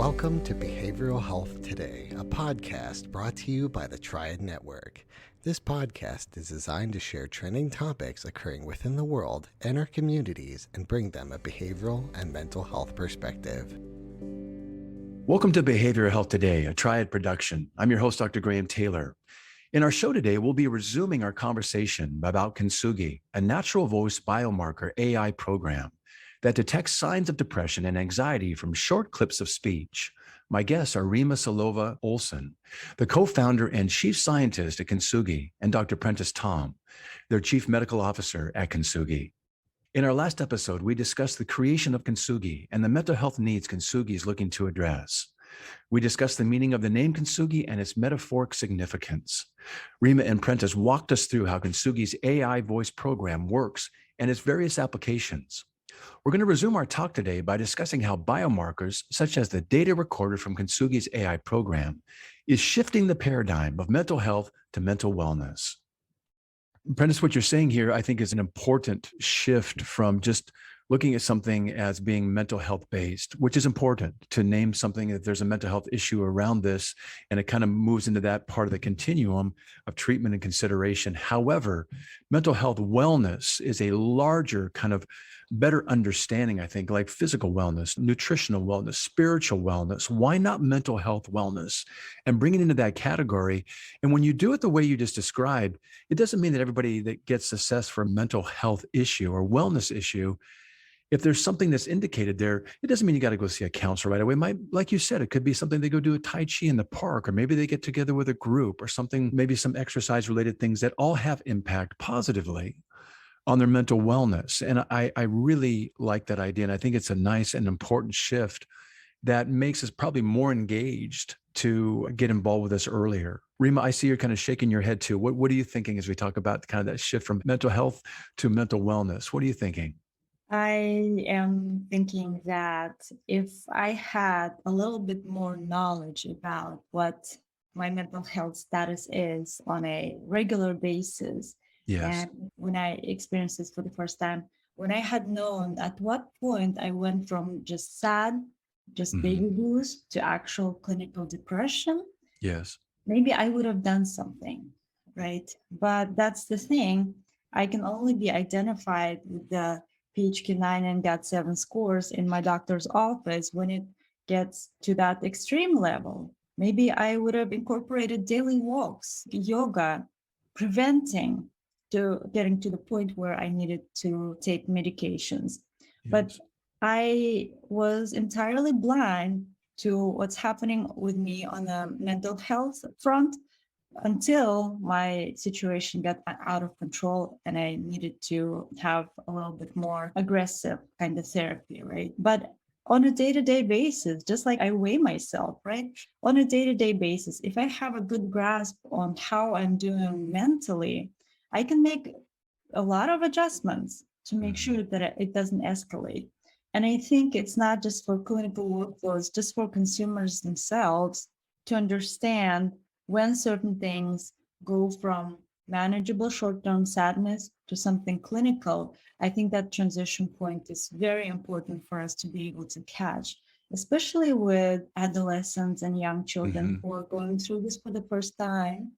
Welcome to Behavioral Health Today, a podcast brought to you by the Triad Network. This podcast is designed to share trending topics occurring within the world and our communities and bring them a behavioral and mental health perspective. Welcome to Behavioral Health Today, a Triad production. I'm your host, Dr. Graham Taylor. In our show today, we'll be resuming our conversation about Kintsugi, a natural voice biomarker AI program that detects signs of depression and anxiety from short clips of speech. My guests are Rima Seiilova-Olson, the co-founder and chief scientist at Kintsugi, and Dr. Prentice Tom, their chief medical officer at Kintsugi. In our last episode, we discussed the creation of Kintsugi and the mental health needs Kintsugi is looking to address. We discussed the meaning of the name Kintsugi and its metaphoric significance. Rima and Prentice walked us through how Kintsugi's AI voice program works and its various applications. We're going to resume our talk today by discussing how biomarkers, such as the data recorded from Kintsugi's AI program, is shifting the paradigm of mental health to mental wellness. Prentice, what you're saying here, I think, is an important shift from just looking at something as being mental health based, which is important to name something that there's a mental health issue around this, and it kind of moves into that part of the continuum of treatment and consideration. However, mental health wellness is a larger kind of better understanding, I think, like physical wellness, nutritional wellness, spiritual wellness. Why not mental health wellness? And bring it into that category. And when you do it the way you just described, it doesn't mean that everybody that gets assessed for a mental health issue or wellness issue, if there's something that's indicated there, it doesn't mean you got to go see a counselor right away. Like you said, it could be something they go do a Tai Chi in the park, or maybe they get together with a group or something, maybe some exercise related things that all have impact positively on their mental wellness. And I really like that idea. And I think it's a nice and important shift that makes us probably more engaged to get involved with this earlier. Rima, I see you're kind of shaking your head too. What are you thinking as we talk about kind of that shift from mental health to mental wellness? What are you thinking? I am thinking that if I had a little bit more knowledge about what my mental health status is on a regular basis, Yes. and when I experienced this for the first time, when I had known at what point I went from just sad, just baby blues to actual clinical depression, Yes. maybe I would have done something, right? But that's the thing. I can only be identified with the PHQ-9 and GAD-7 scores in my doctor's office when it gets to that extreme level. Maybe I would have incorporated daily walks, yoga, preventing to getting to the point where I needed to take medications. Yes. But I was entirely blind to what's happening with me on the mental health front until my situation got out of control and I needed to have a little bit more aggressive kind of therapy, right? But on a day-to-day basis, just like I weigh myself, right? On a day-to-day basis, if I have a good grasp on how I'm doing mentally, I can make a lot of adjustments to make sure that it doesn't escalate. And I think it's not just for clinical workflows, just for consumers themselves to understand when certain things go from manageable short-term sadness to something clinical. I think that transition point is very important for us to be able to catch, especially with adolescents and young children who are going through this for the first time.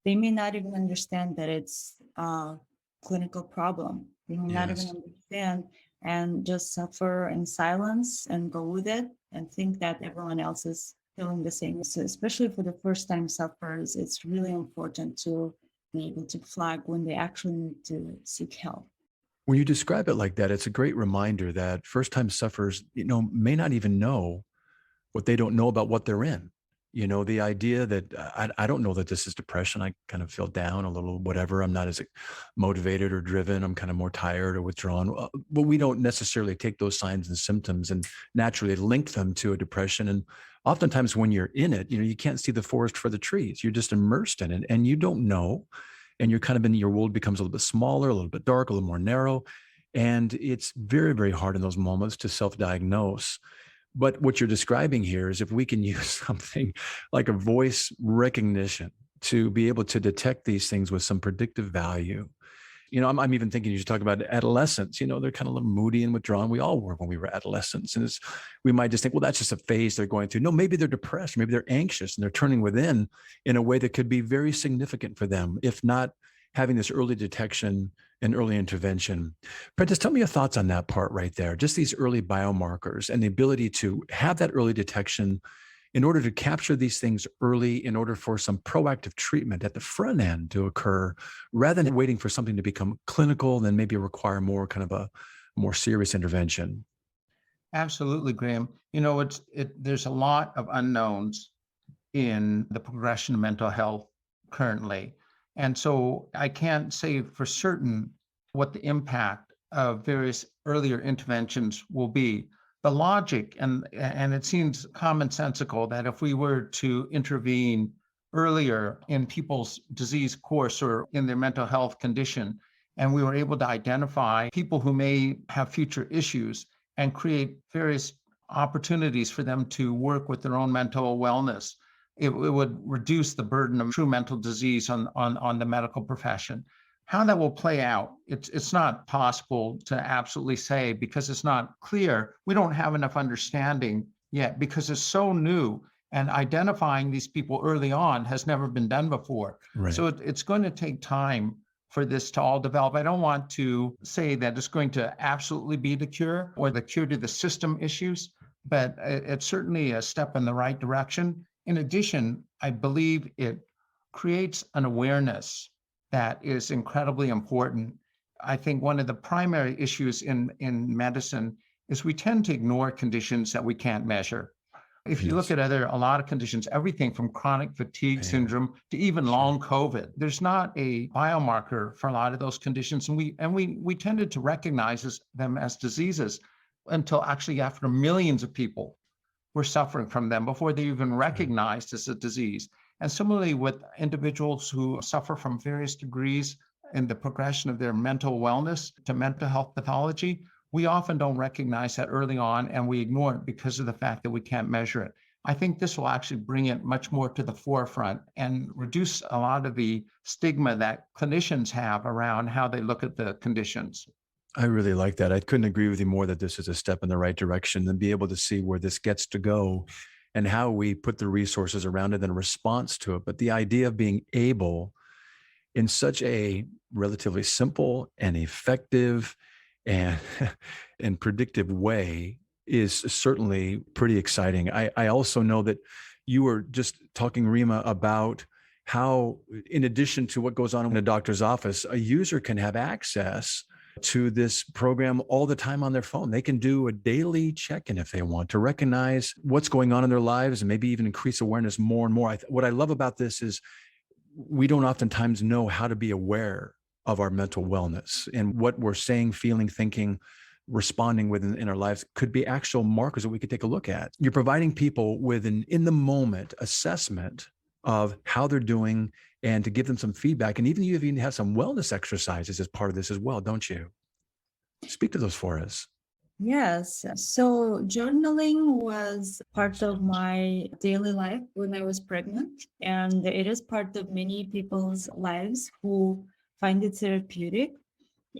They may not even understand that it's a clinical problem. They may not even understand and just suffer in silence and go with it and think that everyone else is feeling the same. So especially for the first time sufferers, it's really important to be able to flag when they actually need to seek help. When you describe it like that, it's a great reminder that first time sufferers, may not even know what they don't know about what they're in. The idea that I don't know that this is depression. I kind of feel down a little, whatever. I'm not as motivated or driven. I'm kind of more tired or withdrawn. But we don't necessarily take those signs and symptoms and naturally link them to a depression. And oftentimes when you're in it, you can't see the forest for the trees. You're just immersed in it and you don't know. And you're kind of your world becomes a little bit smaller, a little bit dark, a little more narrow. And it's very, very hard in those moments to self-diagnose. But what you're describing here is if we can use something like a voice recognition to be able to detect these things with some predictive value, I'm even thinking you should talk about adolescents. They're kind of a little moody and withdrawn. We all were when we were adolescents. And we might just think, well, that's just a phase they're going through. No, maybe they're depressed. Maybe they're anxious and they're turning within in a way that could be very significant for them, if not having this early detection and early intervention. Prentice, tell me your thoughts on that part right there. Just these early biomarkers and the ability to have that early detection in order to capture these things early, in order for some proactive treatment at the front end to occur, rather than waiting for something to become clinical, then maybe require more kind of a more serious intervention. Absolutely, Graham. There's a lot of unknowns in the progression of mental health currently. And so I can't say for certain what the impact of various earlier interventions will be. The logic, and it seems commonsensical, that if we were to intervene earlier in people's disease course or in their mental health condition, and we were able to identify people who may have future issues and create various opportunities for them to work with their own mental wellness, it would reduce the burden of true mental disease on the medical profession. How that will play out, it's not possible to absolutely say, because it's not clear. We don't have enough understanding yet because it's so new, and identifying these people early on has never been done before. Right. So it's going to take time for this to all develop. I don't want to say that it's going to absolutely be the cure or the cure to the system issues, but it's certainly a step in the right direction. In addition, I believe it creates an awareness that is incredibly important. I think one of the primary issues in medicine is we tend to ignore conditions that we can't measure. If you look at a lot of conditions, everything from chronic fatigue syndrome to even long COVID, there's not a biomarker for a lot of those conditions. And we tended to recognize them as diseases until actually after millions of people were suffering from them before they even recognized as a disease. And similarly with individuals who suffer from various degrees in the progression of their mental wellness to mental health pathology, we often don't recognize that early on, and we ignore it because of the fact that we can't measure it. I think this will actually bring it much more to the forefront and reduce a lot of the stigma that clinicians have around how they look at the conditions. I really like that. I couldn't agree with you more that this is a step in the right direction, and be able to see where this gets to go and how we put the resources around it in response to it. But the idea of being able, in such a relatively simple and effective and predictive way, is certainly pretty exciting. I also know that you were just talking, Rima, about how, in addition to what goes on in a doctor's office, a user can have access to this program all the time on their phone. They can do a daily check-in if they want to recognize what's going on in their lives and maybe even increase awareness more and more. What I love about this is we don't oftentimes know how to be aware of our mental wellness, and what we're saying, feeling, thinking, responding with in our lives could be actual markers that we could take a look at. You're providing people with an in-the-moment assessment of how they're doing, and to give them some feedback. And you even have some wellness exercises as part of this as well, don't you? Speak to those for us. Yes. So journaling was part of my daily life when I was pregnant, and it is part of many people's lives who find it therapeutic.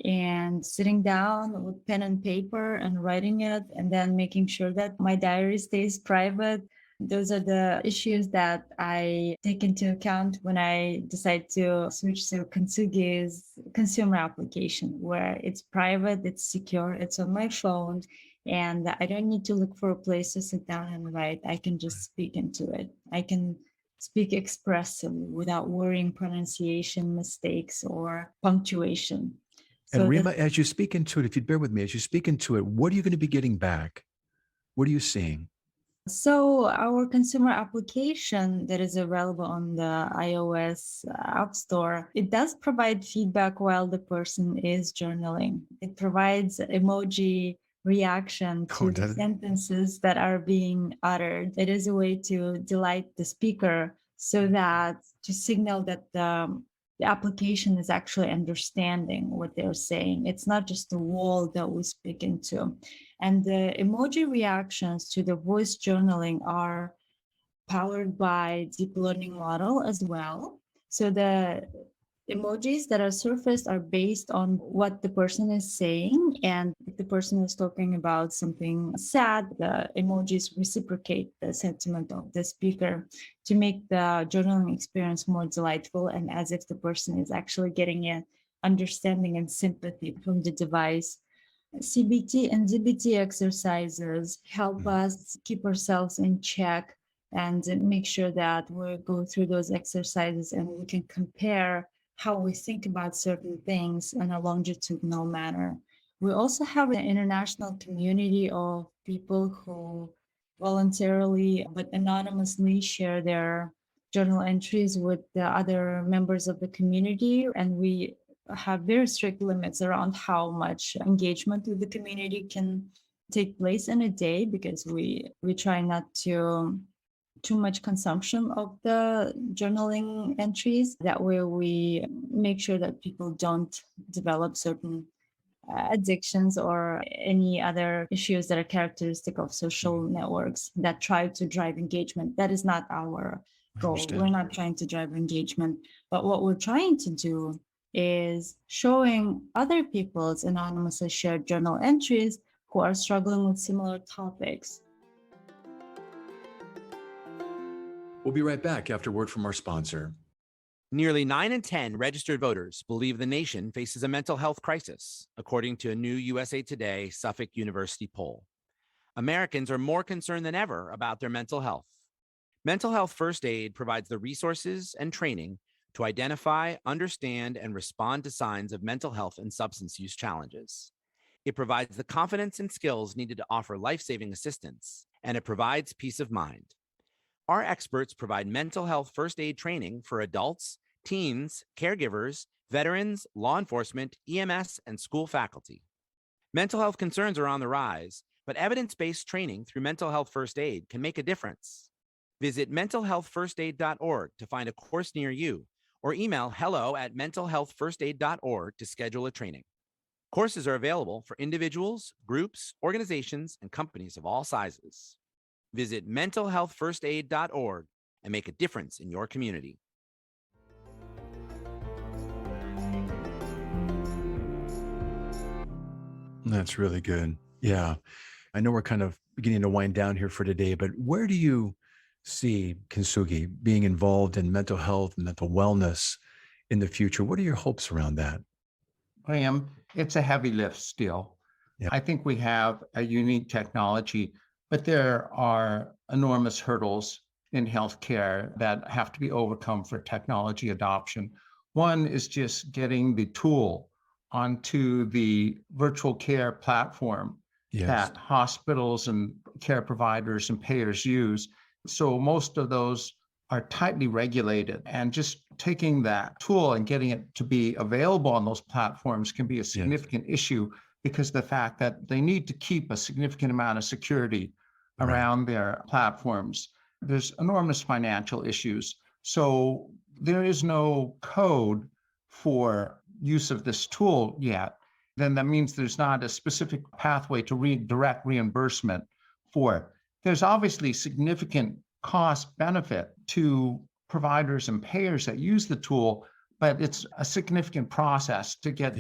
And sitting down with pen and paper and writing it, and then making sure that my diary stays private. Those are the issues that I take into account when I decide to switch to Kintsugi's consumer application, where it's private, it's secure, it's on my phone, and I don't need to look for a place to sit down and write. I can just speak into it. I can speak expressively without worrying pronunciation mistakes or punctuation. And Rima, as you speak into it, if you'd bear with me, as you speak into it, what are you going to be getting back? What are you seeing? So our consumer application that is available on the iOS App Store, it does provide feedback while the person is journaling. It provides emoji reaction to the sentences that are being uttered. It is a way to delight the speaker, so that to signal that the application is actually understanding what they're saying. It's not just a wall that we speak into. And the emoji reactions to the voice journaling are powered by deep learning model as well. So the emojis that are surfaced are based on what the person is saying. And if the person is talking about something sad, the emojis reciprocate the sentiment of the speaker to make the journaling experience more delightful and as if the person is actually getting an understanding and sympathy from the device. CBT and DBT exercises help us keep ourselves in check and make sure that we go through those exercises and we can compare how we think about certain things in a longitudinal manner. We also have an international community of people who voluntarily but anonymously share their journal entries with the other members of the community, and we have very strict limits around how much engagement with the community can take place in a day because we try not to too much consumption of the journaling entries. That way we make sure that people don't develop certain addictions or any other issues that are characteristic of social networks that try to drive engagement. That is not our goal. We're not trying to drive engagement, but what we're trying to do is showing other people's anonymously shared journal entries who are struggling with similar topics. We'll be right back after word from our sponsor. Nearly 9 in 10 registered voters believe the nation faces a mental health crisis, according to a new USA Today Suffolk University poll. Americans are more concerned than ever about their mental health. Mental health first aid provides the resources and training to identify, understand, and respond to signs of mental health and substance use challenges. It provides the confidence and skills needed to offer life-saving assistance, and it provides peace of mind. Our experts provide mental health first aid training for adults, teens, caregivers, veterans, law enforcement, EMS, and school faculty. Mental health concerns are on the rise, but evidence-based training through mental health first aid can make a difference. Visit mentalhealthfirstaid.org to find a course near you, or email hello@mentalhealthfirstaid.org to schedule a training. Courses are available for individuals, groups, organizations, and companies of all sizes. Visit mentalhealthfirstaid.org and make a difference in your community. That's really good. Yeah. I know we're kind of beginning to wind down here for today, but where do you see Kintsugi being involved in mental health and mental wellness in the future? What are your hopes around that? Graham, it's a heavy lift still. Yeah. I think we have a unique technology, but there are enormous hurdles in healthcare that have to be overcome for technology adoption. One is just getting the tool onto the virtual care platform that hospitals and care providers and payers use. So most of those are tightly regulated, and just taking that tool and getting it to be available on those platforms can be a significant issue, because the fact that they need to keep a significant amount of security around their platforms. There's enormous financial issues. So there is no code for use of this tool yet. Then that means there's not a specific pathway to direct reimbursement for it. There's obviously significant cost benefit to providers and payers that use the tool, but it's a significant process to get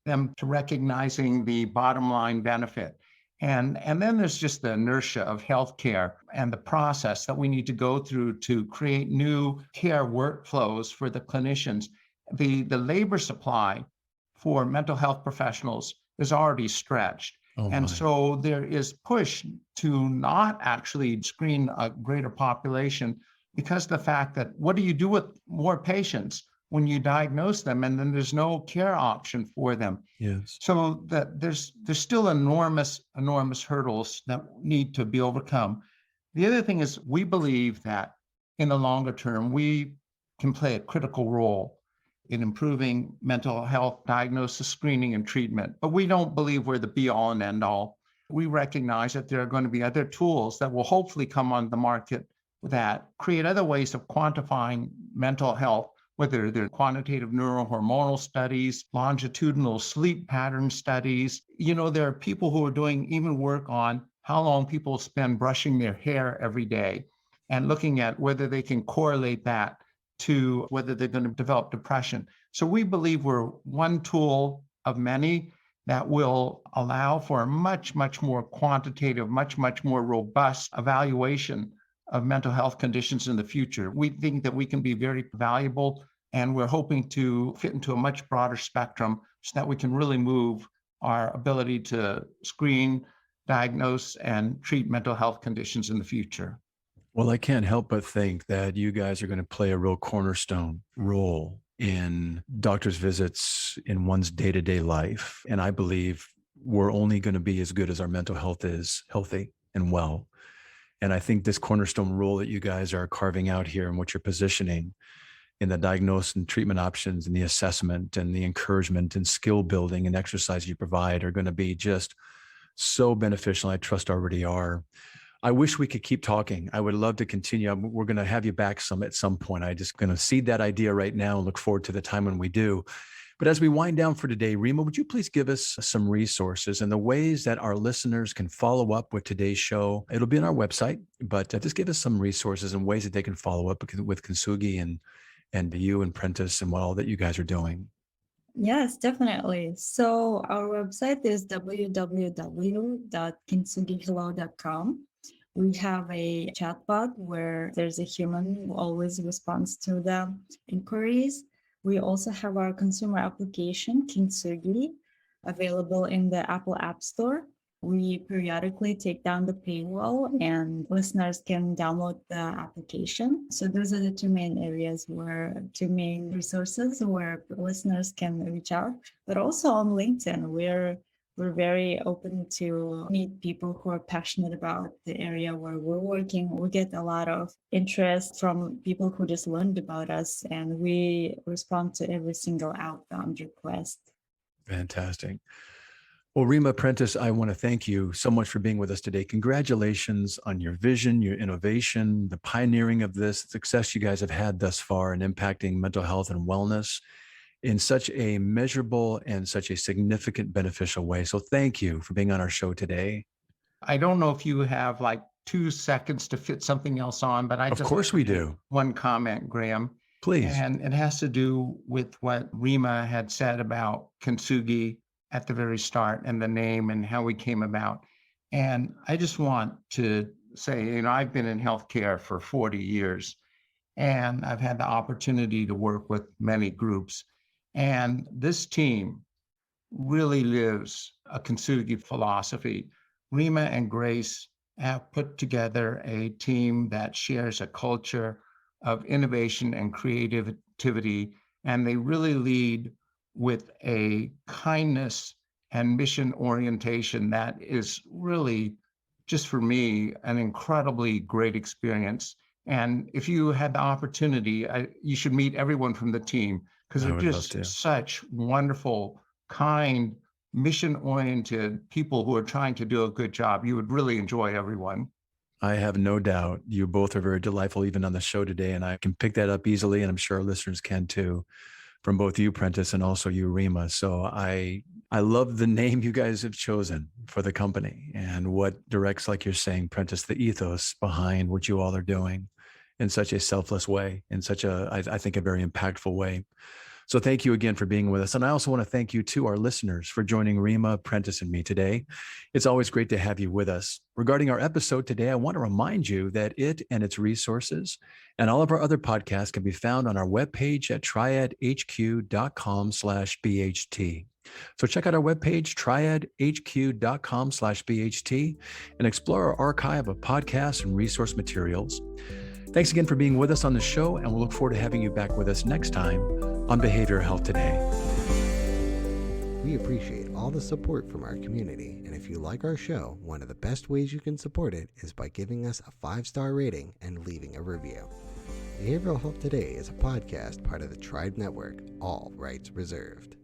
them to recognizing the bottom line benefit. And then there's just the inertia of healthcare and the process that we need to go through to create new care workflows for the clinicians. The labor supply for mental health professionals is already stretched. So there is push to not actually screen a greater population, because the fact that what do you do with more patients when you diagnose them and then there's no care option for them? So that there's still enormous hurdles that need to be overcome. The other thing is, we believe that in the longer term, we can play a critical role in improving mental health diagnosis, screening, and treatment. But we don't believe we're the be-all and end-all. We recognize that there are going to be other tools that will hopefully come on the market that create other ways of quantifying mental health, whether they're quantitative neurohormonal studies, longitudinal sleep pattern studies. You know, there are people who are doing even work on how long people spend brushing their hair every day and looking at whether they can correlate that to whether they're going to develop depression. So we believe we're one tool of many that will allow for a much, much more quantitative, much, much more robust evaluation of mental health conditions in the future. We think that we can be very valuable, and we're hoping to fit into a much broader spectrum so that we can really move our ability to screen, diagnose, and treat mental health conditions in the future. Well, I can't help but think that you guys are going to play a real cornerstone role in doctor's visits in one's day-to-day life. And I believe we're only going to be as good as our mental health is healthy and well. And I think this cornerstone role that you guys are carving out here and what you're positioning in the diagnosis and treatment options and the assessment and the encouragement and skill building and exercise you provide are going to be just so beneficial. I trust already are. I wish we could keep talking. I would love to continue. We're going to have you back at some point. I just going to seed that idea right now and look forward to the time when we do. But as we wind down for today, Rima, would you please give us some resources and the ways that our listeners can follow up with today's show? It'll be on our website, but just give us some resources and ways that they can follow up with Kintsugi and you and Prentice and what all that you guys are doing. Yes, definitely. So our website is www.kintsugihello.com. We have a chatbot where there's a human who always responds to the inquiries. We also have our consumer application, Kintsugi, available in the Apple App Store. We periodically take down the paywall and listeners can download the application. So those are the two main resources where listeners can reach out. But also on LinkedIn, we're very open to meet people who are passionate about the area where we're working. We get a lot of interest from people who just learned about us, and we respond to every single outbound request. Fantastic. Well, Rima Prentice, I want to thank you so much for being with us today. Congratulations on your vision, your innovation, the pioneering of this success you guys have had thus far in impacting mental health and wellness in such a measurable and such a significant beneficial way. So thank you for being on our show today. I don't know if you have like 2 seconds to fit something else on, but Of course we do. One comment, Graham. Please. And it has to do with what Rima had said about Kintsugi at the very start and the name and how we came about. And I just want to say, I've been in healthcare for 40 years, and I've had the opportunity to work with many groups. And this team really lives a Kintsugi philosophy. Rima and Grace have put together a team that shares a culture of innovation and creativity, and they really lead with a kindness and mission orientation that is really, just for me, an incredibly great experience. And if you had the opportunity, you should meet everyone from the team, because they're just such wonderful, kind, mission-oriented people who are trying to do a good job. You would really enjoy everyone. I have no doubt. You both are very delightful, even on the show today, and I can pick that up easily, and I'm sure our listeners can too, from both you, Prentice, and also you, Rima. So I love the name you guys have chosen for the company and what directs, like you're saying, Prentice, the ethos behind what you all are doing in such a selfless way, in such a, I think, a very impactful way. So thank you again for being with us. And I also want to thank you to our listeners for joining Rima, Prentice, and me today. It's always great to have you with us. Regarding our episode today, I want to remind you that it and its resources and all of our other podcasts can be found on our webpage at triadhq.com/BHT. So check out our webpage, triadhq.com/BHT, and explore our archive of podcasts and resource materials. Thanks again for being with us on the show, and we'll look forward to having you back with us next time on Behavioral Health Today. We appreciate all the support from our community, and if you like our show, one of the best ways you can support it is by giving us a 5-star rating and leaving a review. Behavioral Health Today is a podcast part of the Triad Network, all rights reserved.